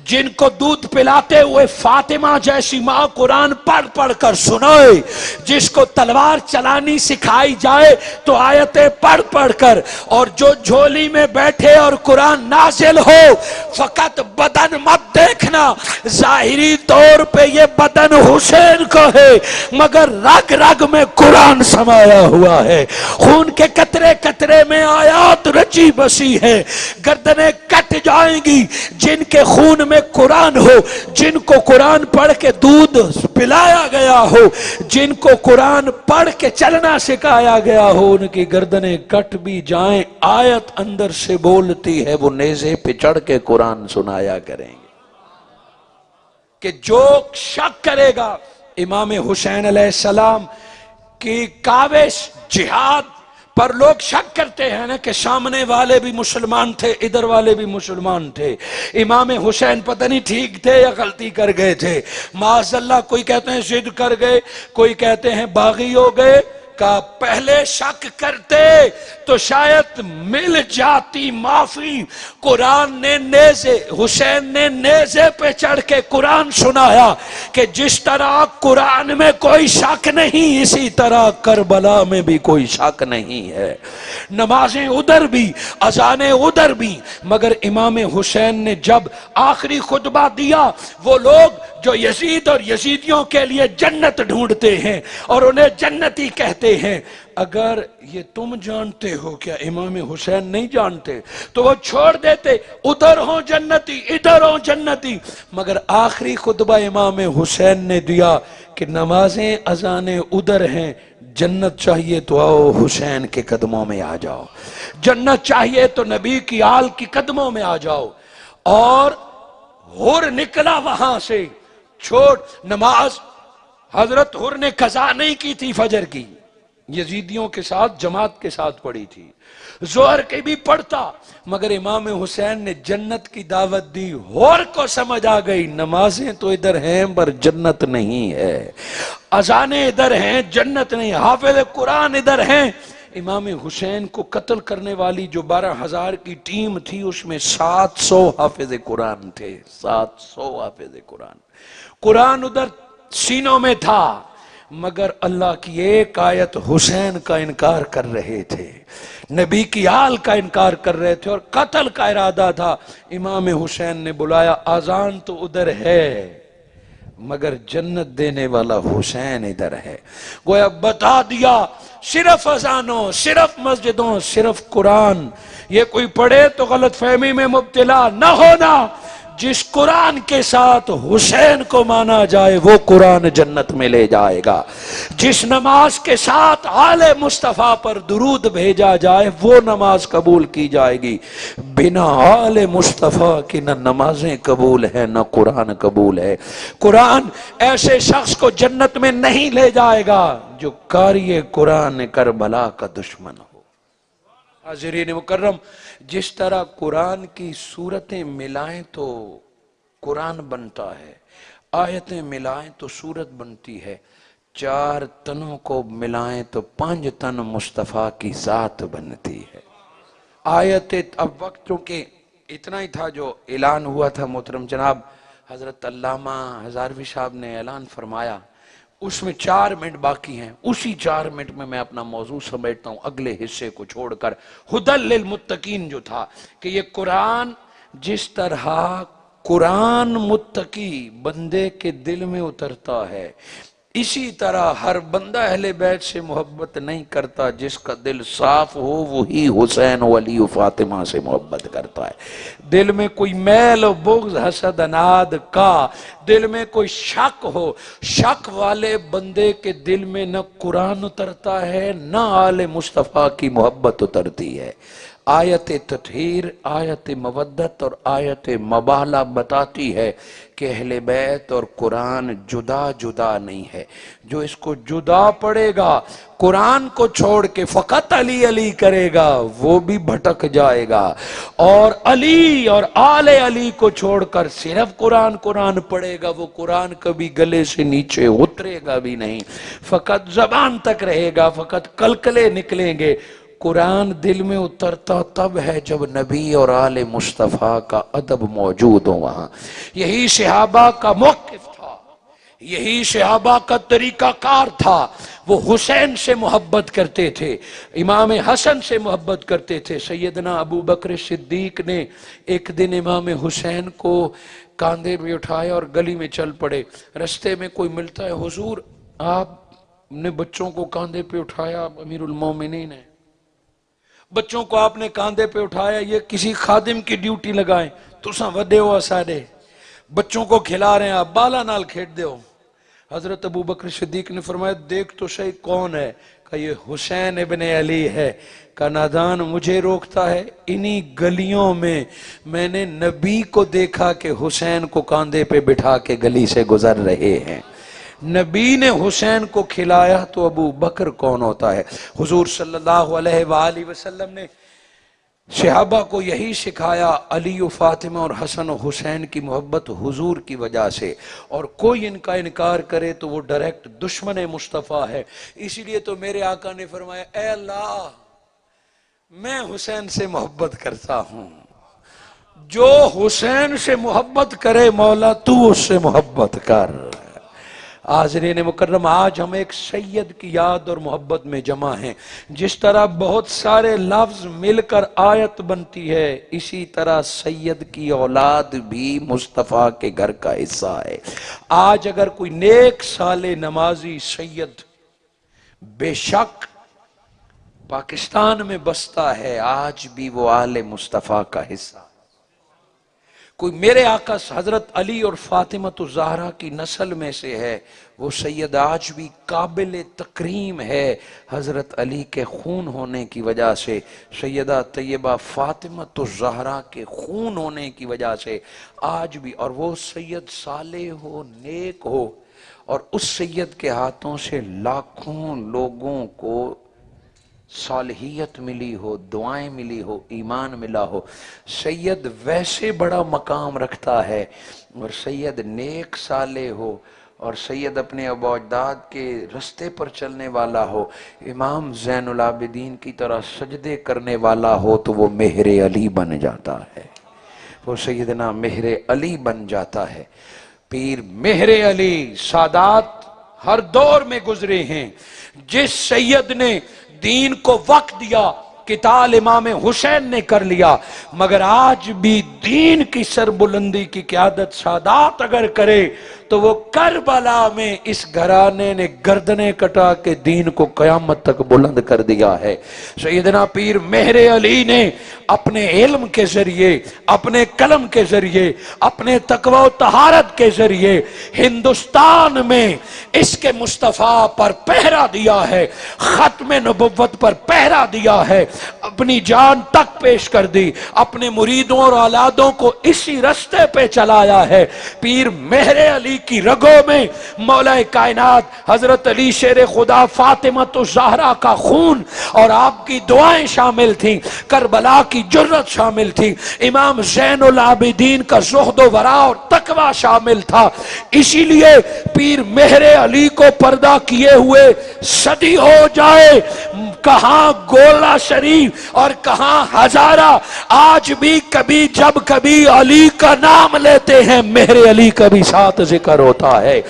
S3: جن کو دودھ پلاتے ہوئے فاطمہ جیسی ماں قرآن پڑھ پڑھ کر سنائے، جس کو تلوار چلانی سکھائی جائے تو آیتیں پڑھ پڑھ کر، اور جو جھولی میں بیٹھے اور قرآن نازل ہو فقط بدن مت دیکھنا، ظاہری طور پہ یہ بدن حسین کا ہے مگر رگ رگ میں قرآن سمایا ہوا ہے. خون کے قطرے قطرے میں آیات رچی بسی ہے. گردنیں کٹ جائیں گی جن کے خون میں قرآن ہو، جن کو قرآن پڑھ کے دودھ پلایا گیا ہو، جن کو قرآن پڑھ کے چلنا سکھایا گیا ہو، ان کی گردنیں کٹ بھی جائیں. آیت اندر سے بولتی ہے وہ نیزے پہ چڑھ کے قرآن سنایا کریں گے. کہ جو شک کرے گا امام حسین علیہ السلام کی کاوش جہاد پر، لوگ شک کرتے ہیں نا کہ سامنے والے بھی مسلمان تھے، ادھر والے بھی مسلمان تھے، امام حسین پتہ نہیں ٹھیک تھے یا غلطی کر گئے تھے. معاذ اللہ کوئی کہتے ہیں ضد کر گئے، کوئی کہتے ہیں باغی ہو گئے. کا پہلے شک کرتے تو شاید مل جاتی معافی. قرآن نے نیزے، حسین نے نیزے پہ چڑھ کے قرآن سنایا کہ جس طرح قرآن میں کوئی شک نہیں اسی طرح کربلا میں بھی کوئی شک نہیں ہے. نمازیں ادھر بھی، اذانیں ادھر بھی، مگر امام حسین نے جب آخری خطبہ دیا وہ لوگ جو یزید اور یزیدیوں کے لیے جنت ڈھونڈتے ہیں اور انہیں جنتی کہتے ہیں، اگر یہ تم جانتے ہو کیا امام حسین نہیں جانتے تو وہ چھوڑ دیتے، ادھر ہوں جنتی ادھر ہوں جنتی۔ مگر آخری خطبہ امام حسین نے دیا کہ نمازیں اذانیں ادھر ہیں، جنت چاہیے تو آؤ حسین کے قدموں میں آ جاؤ، جنت چاہیے تو نبی کی آل کی قدموں میں آ جاؤ۔ اور حر نکلا وہاں سے، چھوڑ نماز حضرت حر نے قضا نہیں کی تھی فجر کی، یزیدیوں کے ساتھ جماعت کے ساتھ پڑھی تھی، ظہر کی بھی پڑھتا، مگر امام حسین نے جنت کی دعوت دی۔ حر کو سمجھ آ گئی نمازیں تو ادھر ہیں پر جنت نہیں ہے، اذانیں ادھر ہیں جنت نہیں، حافظ قرآن ادھر ہیں۔ امام حسین کو قتل کرنے والی جو 12,000 کی ٹیم تھی اس میں 700 حافظ قرآن تھے، 700 حافظ قرآن، قرآن ادھر سینوں میں تھا، مگر اللہ کی ایک آیت حسین کا انکار کر رہے تھے، نبی کی آل کا انکار کر رہے تھے اور قتل کا ارادہ تھا۔ امام حسین نے بلایا، آذان تو ادھر ہے مگر جنت دینے والا حسین ادھر ہے۔ گویا بتا دیا صرف اذانوں، صرف مسجدوں، صرف قرآن، یہ کوئی پڑھے تو غلط فہمی میں مبتلا نہ ہونا۔ جس قرآن کے ساتھ حسین کو مانا جائے وہ قرآن جنت میں لے جائے گا، جس نماز کے ساتھ آل مصطفیٰ پر درود بھیجا جائے وہ نماز قبول کی جائے گی۔ بنا آل مصطفیٰ کی نہ نمازیں قبول ہے نہ قرآن قبول ہے۔ قرآن ایسے شخص کو جنت میں نہیں لے جائے گا جو قاری قرآن کربلا کا دشمن ہو۔ حاضرین مکرم، جس طرح قرآن کی صورتیں ملائیں تو قرآن بنتا ہے، آیتیں ملائیں تو صورت بنتی ہے، 4 تنوں کو ملائیں تو 5 تن مصطفیٰ کی ذات بنتی ہے۔ آیتیں اب وقت چونکہ اتنا ہی تھا جو اعلان ہوا تھا، محترم جناب حضرت علامہ ہزاروی صاحب نے اعلان فرمایا، اس میں 4 منٹ باقی ہیں، اسی 4 منٹ میں اپنا موضوع سمیٹتا ہوں اگلے حصے کو چھوڑ کر۔ ہدی للمتقین جو تھا کہ یہ قرآن جس طرح قرآن متقی بندے کے دل میں اترتا ہے، اسی طرح ہر بندہ اہل بیت سے محبت نہیں کرتا، جس کا دل صاف ہو وہی حسین و علی و فاطمہ سے محبت کرتا ہے۔ دل میں کوئی میل و بغض حسد اناد کا، دل میں کوئی شک ہو، شک والے بندے کے دل میں نہ قرآن اترتا ہے نہ آل مصطفیٰ کی محبت اترتی ہے۔ آیت تطہیر، آیت مودت اور آیت مباہلہ بتاتی ہے کہ اہل بیت اور قرآن جدا جدا نہیں ہے۔ جو اس کو جدا پڑھے گا، قرآن کو چھوڑ کے فقط علی علی کرے گا، وہ بھی بھٹک جائے گا، اور علی اور آل علی کو چھوڑ کر صرف قرآن قرآن پڑھے گا، وہ قرآن کبھی گلے سے نیچے اترے گا بھی نہیں، فقط زبان تک رہے گا، فقط کلکلے نکلیں گے۔ قرآن دل میں اترتا تب ہے جب نبی اور آل مصطفیٰ کا ادب موجود ہو وہاں۔ یہی صحابہ کا موقف تھا، یہی صحابہ کا طریقہ کار تھا۔ وہ حسین سے محبت کرتے تھے، امام حسن سے محبت کرتے تھے۔ سیدنا ابو بکر صدیق نے ایک دن امام حسین کو کاندھے پہ اٹھایا اور گلی میں چل پڑے۔ رستے میں کوئی ملتا ہے، حضور آپ نے بچوں کو کاندھے پہ اٹھایا، آپ امیر المومنین ہیں، بچوں کو آپ نے کاندھے پہ اٹھایا، یہ کسی خادم کی ڈیوٹی لگائیں، تساں وڈے ہو ساڈے، بچوں کو کھلا رہے ہیں، آپ بالا نال کھیڈ دے ہو۔ حضرت ابو بکر صدیق نے فرمایا دیکھ تو صحیح کون ہے، کہ یہ حسین ابن علی ہے۔ کہ نادان مجھے روکتا ہے، انہی گلیوں میں میں نے نبی کو دیکھا کہ حسین کو کاندھے پہ بٹھا کے گلی سے گزر رہے ہیں۔ نبی نے حسین کو کھلایا تو ابو بکر کون ہوتا ہے؟ حضور صلی اللہ علیہ وآلہ وسلم نے صحابہ کو یہی سکھایا، علی و فاطمہ اور حسن و حسین کی محبت حضور کی وجہ سے، اور کوئی ان کا انکار کرے تو وہ ڈائریکٹ دشمن مصطفیٰ ہے۔ اسی لیے تو میرے آقا نے فرمایا اے اللہ میں حسین سے محبت کرتا ہوں، جو حسین سے محبت کرے مولا تو اس سے محبت کر۔ حاضرین مکرم، آج ہم ایک سید کی یاد اور محبت میں جمع ہیں۔ جس طرح بہت سارے لفظ مل کر آیت بنتی ہے، اسی طرح سید کی اولاد بھی مصطفیٰ کے گھر کا حصہ ہے۔ آج اگر کوئی نیک صالح نمازی سید بے شک پاکستان میں بستا ہے، آج بھی وہ آل مصطفیٰ کا حصہ۔ کوئی میرے آقا حضرت علی اور فاطمہ الزہرا کی نسل میں سے ہے، وہ سید آج بھی قابل تکریم ہے، حضرت علی کے خون ہونے کی وجہ سے، سیدہ طیبہ فاطمہ الزہرا کے خون ہونے کی وجہ سے آج بھی، اور وہ سید صالح ہو، نیک ہو، اور اس سید کے ہاتھوں سے لاکھوں لوگوں کو صالحیت ملی ہو، دعائیں ملی ہو، ایمان ملا ہو۔ سید ویسے بڑا مقام رکھتا ہے، اور سید نیک صالح ہو، اور سید اپنے آباء و اجداد کے رستے پر چلنے والا ہو، امام زین العابدین کی طرح سجدے کرنے والا ہو، تو وہ مہر علی بن جاتا ہے، وہ سیدنا مہر علی بن جاتا ہے۔ پیر مہر علی سادات ہر دور میں گزرے ہیں۔ جس سید نے دین کو وقت دیا، قتال امام حسین نے کر لیا، مگر آج بھی دین کی سربلندی کی قیادت سادات اگر کرے تو وہ کربلا میں اس گھرانے نے گردنیں کٹا کے دین کو قیامت تک بلند کر دیا ہے۔ سیدنا پیر مہر علی نے اپنے علم کے ذریعے، اپنے قلم کے ذریعے، اپنے تقوی و طہارت کے ذریعے ہندوستان میں اس کے مصطفیٰ پر پہرا دیا ہے، ختم نبوت پر پہرا دیا ہے، اپنی جان تک پیش کر دی، اپنے مریدوں اور اولادوں کو اسی رستے پہ چلایا ہے۔ پیر مہر علی کی رگوں میں مولا کائنات حضرت علی شیر خدا فاطمہ الزہرا کا خون اور آپ کی دعائیں شامل تھیں، کربلا کی جرت شامل تھی، امام زین العابدین کا زہد و ورع اور تقوی شامل تھا۔ اسی لیے پیر مہر علی کو پردہ کیے ہوئے صدی ہو جائے، کہاں گولہ شریف اور کہاں ہزارہ، آج بھی کبھی جب کبھی علی کا نام لیتے ہیں مہر علی کا بھی ساتھ ذکر ہوتا ہے۔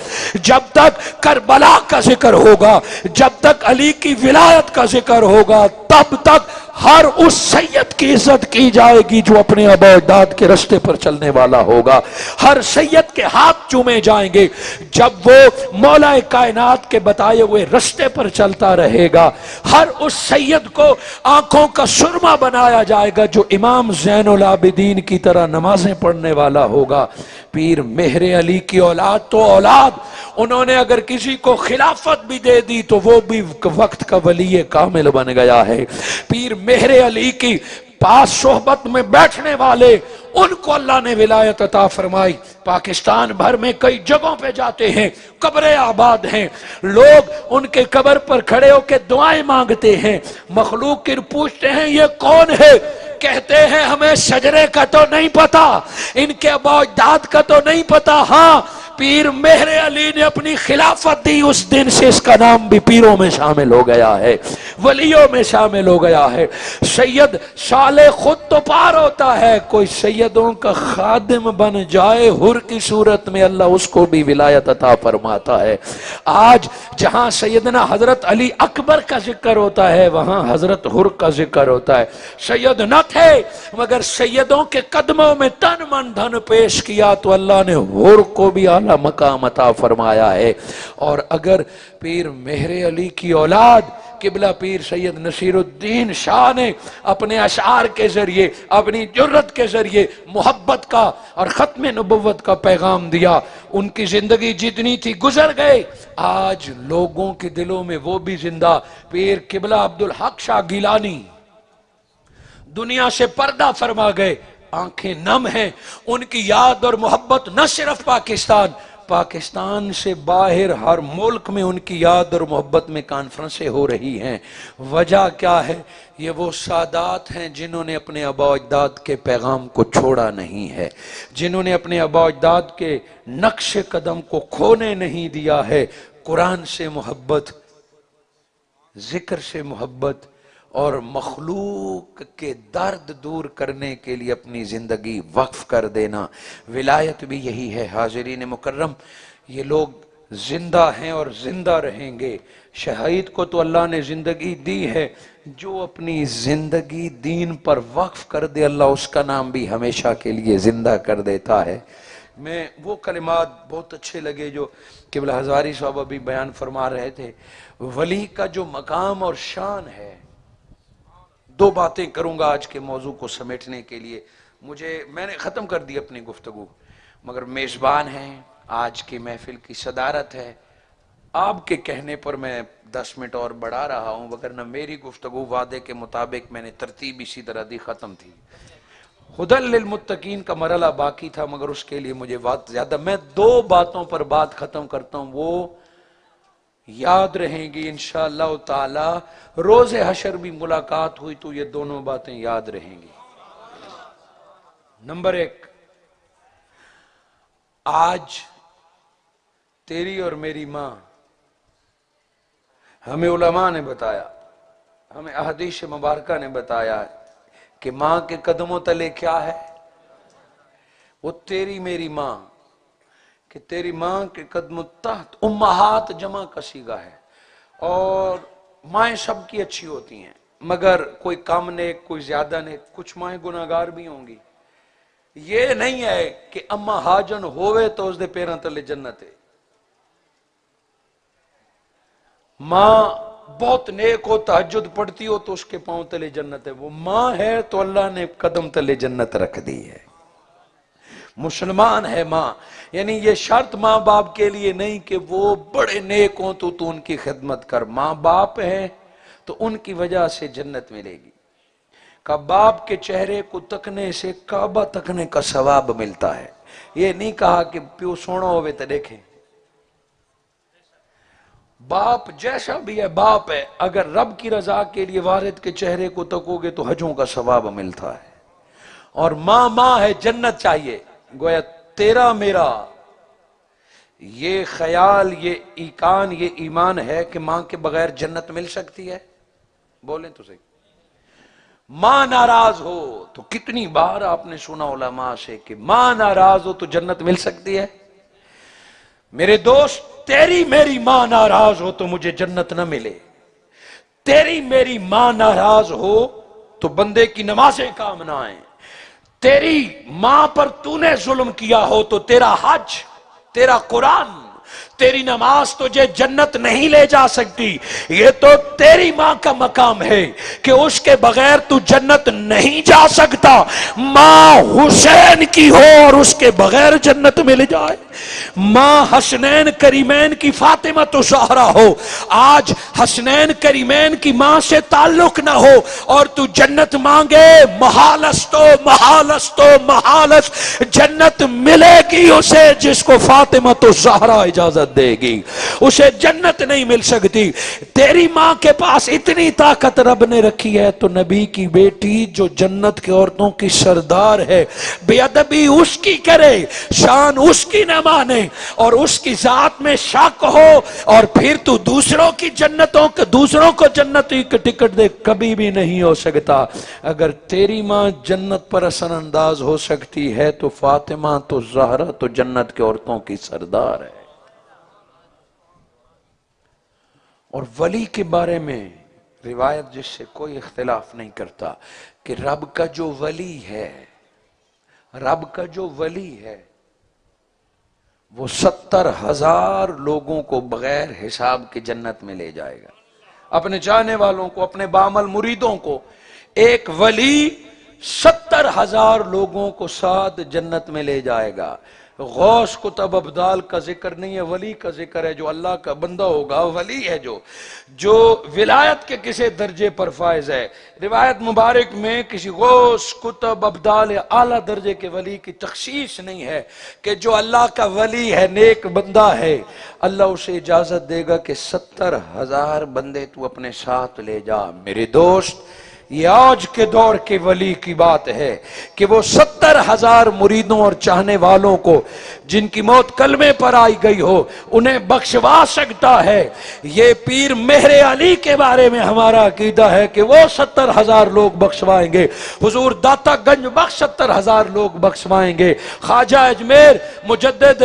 S3: جب تک کربلا کا ذکر ہوگا، جب تک علی کی ولایت کا ذکر ہوگا، تب تک ہر اس سید کی عزت کی جائے گی جو اپنے آباء و اجداد کے رستے پر چلنے والا ہوگا۔ ہر سید کے ہاتھ چومے جائیں گے جب وہ مولا کائنات کے بتائے ہوئے رستے پر چلتا رہے گا۔ ہر اس سید کو آنکھوں کا سرما بنایا جائے گا جو امام زین العابدین کی طرح نمازیں پڑھنے والا ہوگا۔ پیر مہر علی کی اولاد تو اولاد، انہوں نے اگر کسی کو خلافت بھی دے دی تو وہ بھی وقت کا ولی کامل بن گیا ہے۔ پیر مہر علی کی پاس صحبت میں بیٹھنے والے، ان کو اللہ نے ولایت عطا فرمائی۔ پاکستان بھر میں کئی جگہوں پہ جاتے ہیں، قبریں آباد ہیں، لوگ ان کے قبر پر کھڑے ہو کے دعائیں مانگتے ہیں، مخلوق کی پوچھتے ہیں یہ کون ہے، کہتے ہیں ہمیں شجرے کا تو نہیں پتا، ان کے آباء و اجداد کا تو نہیں پتا، ہاں پیر مہر علی نے اپنی خلافت دی، اس دن سے اس کا نام بھی پیروں میں شامل ہو گیا ہے، ولیوں میں شامل ہو گیا ہے۔ سید صالح خود تو پار ہوتا ہے، کوئی سیدوں کا خادم بن جائے حر کی صورت میں اللہ اس کو بھی ولایت عطا فرماتا ہے۔ آج جہاں سیدنا حضرت علی اکبر کا ذکر ہوتا ہے، وہاں حضرت حر کا ذکر ہوتا ہے۔ سید نہ تھے مگر سیدوں کے قدموں میں تن من دھن پیش کیا تو اللہ نے حر کو بھی اعلیٰ مقام عطا فرمایا ہے۔ اور اگر پیر مہر علی کی اولاد قبلہ پیر سید نصیر الدین شاہ نے اپنے اشعار کے ذریعے، اپنی جرت کے ذریعے محبت کا اور ختم نبوت کا پیغام دیا، ان کی زندگی جتنی تھی گزر گئے، آج لوگوں کے دلوں میں وہ بھی زندہ۔ پیر قبلہ عبدالحق شاہ گیلانی دنیا سے پردہ فرما گئے، آنکھیں نم ہیں، ان کی یاد اور محبت نہ صرف پاکستان سے باہر ہر ملک میں ان کی یاد اور محبت میں کانفرنسیں ہو رہی ہیں۔ وجہ کیا ہے؟ یہ وہ سادات ہیں جنہوں نے اپنے آباء و اجداد کے پیغام کو چھوڑا نہیں ہے، جنہوں نے اپنے آباء و اجداد کے نقش قدم کو کھونے نہیں دیا ہے۔ قرآن سے محبت، ذکر سے محبت اور مخلوق کے درد دور کرنے کے لیے اپنی زندگی وقف کر دینا، ولایت بھی یہی ہے۔ حاضرین مکرم، یہ لوگ زندہ ہیں اور زندہ رہیں گے. شہید کو تو اللہ نے زندگی دی ہے، جو اپنی زندگی دین پر وقف کر دے اللہ اس کا نام بھی ہمیشہ کے لیے زندہ کر دیتا ہے. میں وہ کلمات بہت اچھے لگے جو قبلہ ہزاری صاحب ابھی بیان فرما رہے تھے. ولی کا جو مقام اور شان ہے. دو باتیں کروں گا آج کے موضوع کو سمیٹنے کے لیے. میں نے ختم کر دی اپنی گفتگو، مگر میزبان ہیں، آج کی محفل کی صدارت ہے، آپ کے کہنے پر میں 10 منٹ اور بڑھا رہا ہوں، وگرنہ میری گفتگو وعدے کے مطابق میں نے ترتیب اسی طرح دی ختم تھی. ہدی للمتقین کا مرحلہ باقی تھا، مگر اس کے لیے مجھے وقت زیادہ. میں 2 باتوں پر بات ختم کرتا ہوں، وہ یاد رہیں گی انشاءاللہ تعالی. روز حشر بھی ملاقات ہوئی تو یہ دونوں باتیں یاد رہیں گی. نمبر 1، آج تیری اور میری ماں، ہمیں علماء نے بتایا، ہمیں احادیث مبارکہ نے بتایا کہ ماں کے قدموں تلے کیا ہے؟ وہ تیری میری ماں، کہ تیری ماں کے قدموں تحت امہات جمع کا صیغہ ہے. اور مائیں سب کی اچھی ہوتی ہیں، مگر کوئی کم نیک، کوئی زیادہ نیک، کچھ مائیں گناہگار بھی ہوں گی. یہ نہیں ہے کہ اما ہاجن ہوئے تو اس دے پیراں تلے جنت ہے. ماں بہت نیک ہو، تہجد پڑھتی ہو تو اس کے پاؤں تلے جنت ہے. وہ ماں ہے تو اللہ نے قدم تلے جنت رکھ دی ہے. مسلمان ہے ماں، یعنی یہ شرط ماں باپ کے لیے نہیں کہ وہ بڑے نیک ہوں تو ان کی خدمت کر. ماں باپ ہیں تو ان کی وجہ سے جنت ملے گی. کہ باپ کے چہرے کو تکنے سے کعبہ تکنے کا ثواب ملتا ہے. یہ نہیں کہا کہ پیو سونا ہوئے تو دیکھیں. باپ جیسا بھی ہے باپ ہے، اگر رب کی رضا کے لیے والد کے چہرے کو تکو گے تو حجوں کا ثواب ملتا ہے. اور ماں ہے، جنت چاہیے. گویا تیرا میرا یہ خیال، یہ ایقان، یہ ایمان ہے کہ ماں کے بغیر جنت مل سکتی ہے؟ بولیں تو صحیح. ماں ناراض ہو تو کتنی بار آپ نے سنا علماء سے کہ ماں ناراض ہو تو جنت مل سکتی ہے. میرے دوست، تیری میری ماں ناراض ہو تو مجھے جنت نہ ملے. تیری میری ماں ناراض ہو تو بندے کی نمازیں کام نہ آئیں. تیری ماں پر تو نے ظلم کیا ہو تو تیرا حج، تیرا قرآن، تیری نماز تجھے جنت نہیں لے جا سکتی. یہ تو تیری ماں کا مقام ہے کہ اس کے بغیر تو جنت نہیں جا سکتا. ماں حسین کی ہو اور اس کے بغیر جنت مل جائے. ماں حسنین کریمین کی فاطمہ تو زہرا ہو، آج حسنین کریمین کی ماں سے تعلق نہ ہو اور تو جنت مانگے، محالستو محالستو محالست. جنت ملے گی اسے جس کو فاطمہ تو زہرا اجازت دے گی، اسے جنت نہیں مل سکتی. تیری ماں کے پاس اتنی طاقت رب نے رکھی ہے تو نبی کی بیٹی جو جنت کے عورتوں کی سردار ہے، بے ادبی اس کی کرے، شان اس کی نہ مانے اور اس کی ذات میں شک ہو، اور پھر تو دوسروں کی جنتوں کے، دوسروں کو جنتی کے ٹکٹ دے، کبھی بھی نہیں ہو سکتا. اگر تیری ماں جنت پر اثر انداز ہو سکتی ہے تو فاطمہ تو زہرا تو جنت کے عورتوں کی سردار ہے. اور ولی کے بارے میں روایت جس سے کوئی اختلاف نہیں کرتا کہ رب کا جو ولی ہے، رب کا جو ولی ہے وہ 70,000 لوگوں کو بغیر حساب کے جنت میں لے جائے گا. اپنے چاہنے والوں کو، اپنے بعمل مریدوں کو. ایک ولی 70,000 لوگوں کو ساتھ جنت میں لے جائے گا. غوث کتب ابدال کا ذکر نہیں ہے، ولی کا ذکر ہے. جو اللہ کا بندہ ہوگا ولی ہے، جو ولایت کے کسی درجے پر فائز ہے. روایت مبارک میں کسی غوث کتب ابدال اعلیٰ درجے کے ولی کی تخصیص نہیں ہے کہ جو اللہ کا ولی ہے، نیک بندہ ہے، اللہ اسے اجازت دے گا کہ 70,000 بندے تو اپنے ساتھ لے جا. میرے دوست، یہ آج کے دور کے ولی کی بات ہے کہ وہ 70,000 مریدوں اور چاہنے والوں کو جن کی موت کلمے پر آئی گئی ہو انہیں بخشوا سکتا ہے. یہ پیر مہر علی کے بارے میں ہمارا عقیدہ ہے کہ وہ 70,000 لوگ بخشوائیں گے. حضور داتا گنج بخش 70,000 لوگ بخشوائیں گے. خواجہ اجمیر مجدد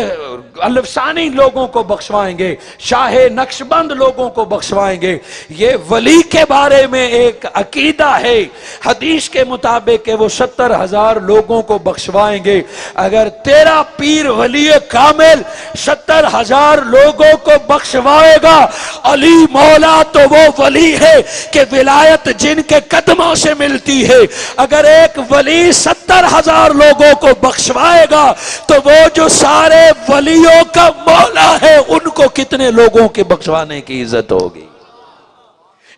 S3: الفسانی لوگوں کو بخشوائیں گے، شاہ نقشبند لوگوں کو بخشوائیں گے۔ یہ ولی کے بارے میں ایک عقیدہ ہے حدیث کے مطابق کہ وہ 70,000 لوگوں کو بخشوائیں گے۔ اگر تیرا پیر ولی کامل 70,000 لوگوں کو بخشوائے گا، علی مولا تو وہ ولی ہے کہ ولایت جن کے قدموں سے ملتی ہے۔ اگر ایک ولی 70,000 لوگوں کو بخشوائے گا تو وہ جو سارے ولیوں کا مولا ہے ان کو کتنے لوگوں کے بخشوانے کی عزت ہوگی۔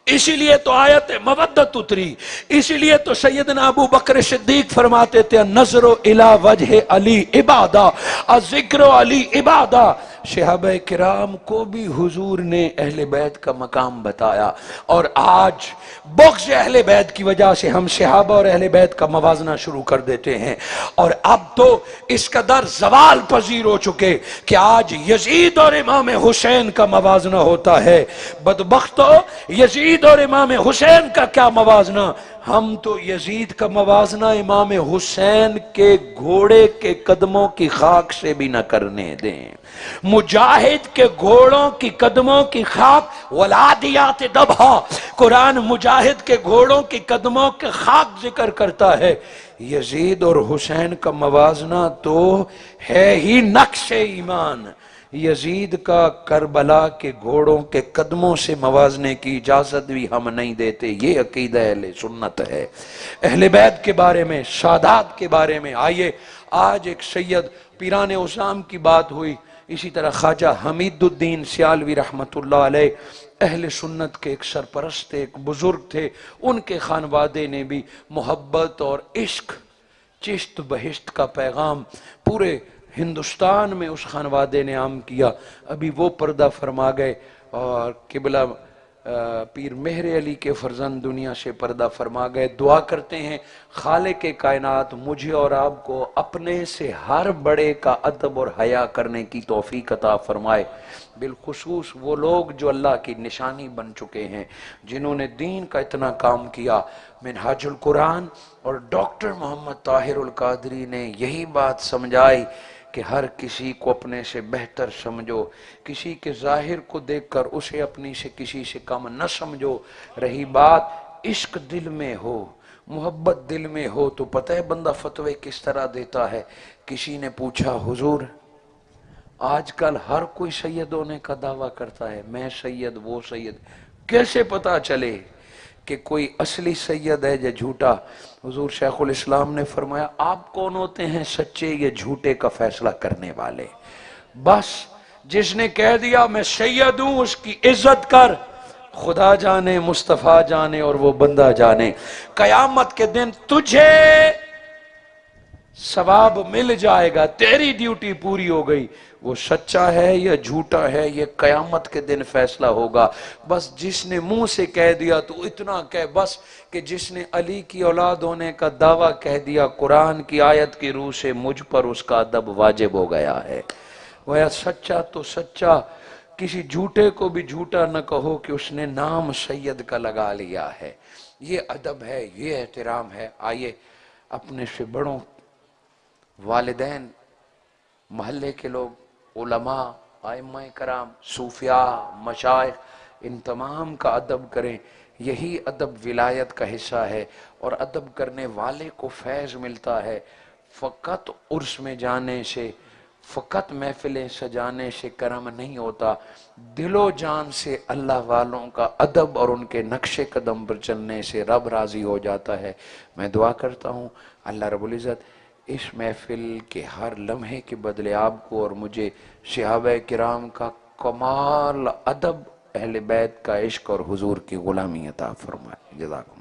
S3: اسی لیے تو آیت مودت اتری، اسی لیے تو سیدنا ابو بکر صدیق فرماتے تھے نظر الی وجہ علی عبادہ، ذکر علی عبادہ۔ صحابہ کرام کو بھی حضور نے اہل بیت کا مقام بتایا، اور آج بغض اہل بیت کی وجہ سے ہم صحابہ اور اہل بیت کا موازنہ شروع کر دیتے ہیں، اور اب تو اس قدر زوال پذیر ہو چکے کہ آج یزید اور امام حسین کا موازنہ ہوتا ہے۔ بدبختو، یزید اور امام حسین کا کیا موازنہ، ہم تو یزید کا موازنہ امام حسین کے گھوڑے کے قدموں کی خاک سے بھی نہ کرنے دیں۔ مجاہد کے گھوڑوں کی قدموں کی خاک، ولادیات دبھا، قرآن مجاہد کے گھوڑوں کی قدموں کے خاک ذکر کرتا ہے۔ یزید اور حسین کا موازنہ تو ہے ہی نقش ایمان۔ یزید کا کربلا کے گھوڑوں کے قدموں سے موازنے کی اجازت بھی ہم نہیں دیتے۔ یہ عقیدہ اہل سنت ہے۔ اہل بیت کے بارے میں، سادات کے بارے میں، آئیے آج ایک سید پیران اسلام کی بات ہوئی، اسی طرح خواجہ حمید الدین سیالوی رحمت اللہ علیہ اہل سنت کے ایک سرپرست تھے، ایک بزرگ تھے، ان کے خانوادے نے بھی محبت اور عشق، چشت بہشت کا پیغام پورے ہندوستان میں اس خانوادے نے عام کیا۔ ابھی وہ پردہ فرما گئے، اور قبلہ پیر مہر علی کے فرزند دنیا سے پردہ فرما گئے۔ دعا کرتے ہیں خالق کائنات مجھے اور آپ کو اپنے سے ہر بڑے کا ادب اور حیا کرنے کی توفیق عطا فرمائے، بالخصوص وہ لوگ جو اللہ کی نشانی بن چکے ہیں، جنہوں نے دین کا اتنا کام کیا۔ منہاج القرآن اور ڈاکٹر محمد طاہر القادری نے یہی بات سمجھائی کہ ہر کسی کو اپنے سے بہتر سمجھو، کسی کے ظاہر کو دیکھ کر اسے اپنی سے کسی سے کم نہ سمجھو۔ رہی بات عشق دل میں ہو، محبت دل میں ہو تو پتہ ہے بندہ فتوے کس طرح دیتا ہے۔ کسی نے پوچھا حضور آج کل ہر کوئی سید ہونے کا دعویٰ کرتا ہے، میں سید وہ سید، کیسے پتا چلے کہ کوئی اصلی سید ہے یا جھوٹا؟ حضور شیخ الاسلام نے فرمایا آپ کون ہوتے ہیں سچے یا جھوٹے کا فیصلہ کرنے والے؟ بس جس نے کہہ دیا میں سید ہوں اس کی عزت کر، خدا جانے، مصطفیٰ جانے اور وہ بندہ جانے، قیامت کے دن تجھے ثواب مل جائے گا، تیری ڈیوٹی پوری ہو گئی۔ وہ سچا ہے یا جھوٹا ہے یہ قیامت کے دن فیصلہ ہوگا۔ بس جس نے منہ سے کہہ دیا تو اتنا کہہ بس کہ جس نے علی کی اولاد ہونے کا دعویٰ کہہ دیا، قرآن کی آیت کی روح سے مجھ پر اس کا ادب واجب ہو گیا ہے۔ وہ سچا تو سچا، کسی جھوٹے کو بھی جھوٹا نہ کہو کہ اس نے نام سید کا لگا لیا ہے۔ یہ ادب ہے، یہ احترام ہے۔ آئیے اپنے سے بڑوں، والدین، محلے کے لوگ، علماء، ائمہ کرام، صوفیاء، مشائخ، ان تمام کا ادب کریں۔ یہی ادب ولایت کا حصہ ہے، اور ادب کرنے والے کو فیض ملتا ہے۔ فقط عرس میں جانے سے، فقط محفلیں سجانے سے کرم نہیں ہوتا، دل و جان سے اللہ والوں کا ادب اور ان کے نقش قدم پر چلنے سے رب راضی ہو جاتا ہے۔ میں دعا کرتا ہوں اللہ رب العزت اس محفل کے ہر لمحے کے بدلے آپ کو اور مجھے صحابہ کرام کا کمال ادب، اہل بیت کا عشق اور حضور کی غلامی عطا فرمائے۔ جزاک اللہ۔